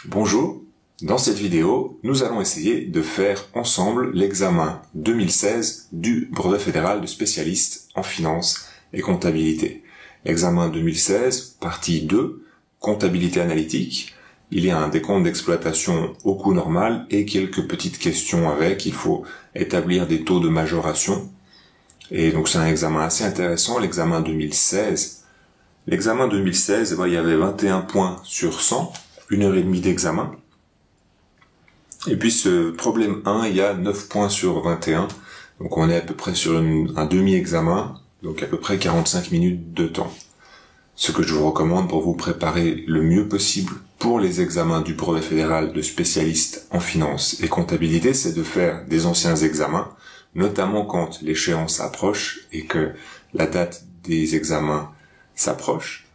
Bonjour, dans cette vidéo, nous allons essayer de faire ensemble l'examen 2016 du brevet fédéral de spécialiste en finance et comptabilité. L'examen 2016, partie 2, comptabilité analytique. Il y a un décompte d'exploitation au coût normal et quelques petites questions avec. Il faut établir des taux de majoration. Et donc c'est un examen assez intéressant, l'examen 2016. L'examen 2016, il y avait 21 points sur 100, 1h30 d'examen. Et puis ce problème 1, il y a 9 points sur 21. Donc on est à peu près sur un demi-examen, donc à peu près 45 minutes de temps. Ce que je vous recommande pour vous préparer le mieux possible pour les examens du brevet fédéral de spécialiste en finance et comptabilité, c'est de faire des anciens examens, notamment quand l'échéance approche et que la date des examens s'approche.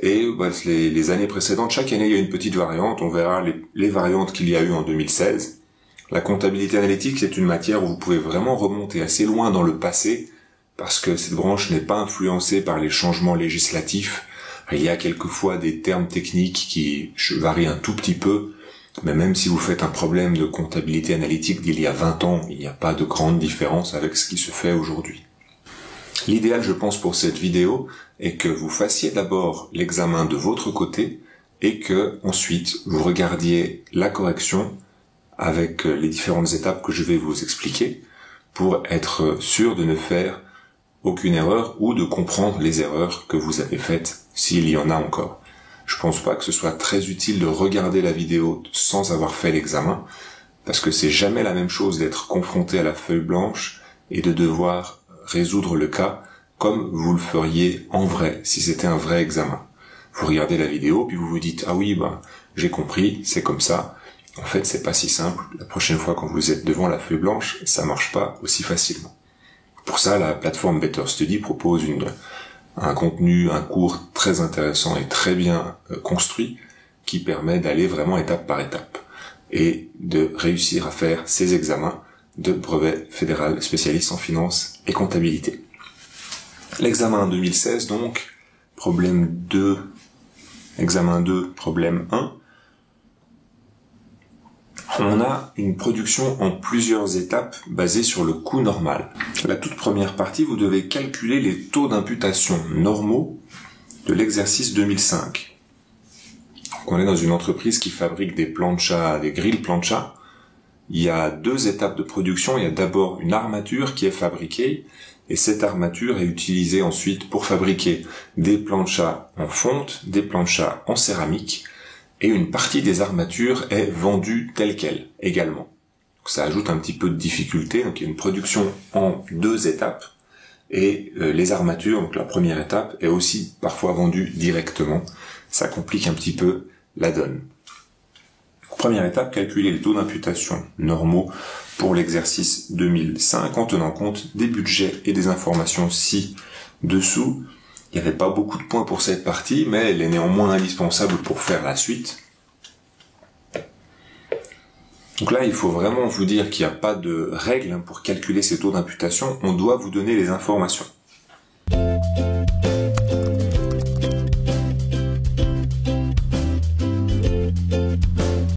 Et les années précédentes, chaque année il y a une petite variante, on verra les variantes qu'il y a eu en 2016. La comptabilité analytique, c'est une matière où vous pouvez vraiment remonter assez loin dans le passé, parce que cette branche n'est pas influencée par les changements législatifs. Il y a quelquefois des termes techniques qui varient un tout petit peu, mais même si vous faites un problème de comptabilité analytique d'il y a 20 ans, il n'y a pas de grande différence avec ce qui se fait aujourd'hui. L'idéal, je pense, pour cette vidéo est que vous fassiez d'abord l'examen de votre côté et que ensuite vous regardiez la correction avec les différentes étapes que je vais vous expliquer pour être sûr de ne faire aucune erreur ou de comprendre les erreurs que vous avez faites s'il y en a encore. Je pense pas que ce soit très utile de regarder la vidéo sans avoir fait l'examen, parce que c'est jamais la même chose d'être confronté à la feuille blanche et de devoir résoudre le cas comme vous le feriez en vrai, si c'était un vrai examen. Vous regardez la vidéo, puis vous vous dites « Ah oui, j'ai compris, c'est comme ça ». En fait, c'est pas si simple. La prochaine fois quand vous êtes devant la feuille blanche, ça marche pas aussi facilement. Pour ça, la plateforme Better Study propose un contenu, un cours très intéressant et très bien construit qui permet d'aller vraiment étape par étape et de réussir à faire ces examens de brevet fédéral spécialiste en finance et comptabilité. L'examen 2016 donc, problème 2, examen 2, problème 1. On a une production en plusieurs étapes basée sur le coût normal. La toute première partie, vous devez calculer les taux d'imputation normaux de l'exercice 2005. Donc on est dans une entreprise qui fabrique des planchas, des grilles planchas. Il y a 2 étapes de production. Il y a d'abord une armature qui est fabriquée et cette armature est utilisée ensuite pour fabriquer des planchas en fonte, des planchas en céramique. Et une partie des armatures est vendue telle quelle, également. Donc ça ajoute un petit peu de difficulté, donc il y a une production en 2 étapes, et les armatures, donc la première étape, est aussi parfois vendue directement. Ça complique un petit peu la donne. Première étape, calculer les taux d'imputation normaux pour l'exercice 2005 en tenant compte des budgets et des informations ci-dessous. Il n'y avait pas beaucoup de points pour cette partie, mais elle est néanmoins indispensable pour faire la suite. Donc là, il faut vraiment vous dire qu'il n'y a pas de règle pour calculer ces taux d'imputation. On doit vous donner les informations.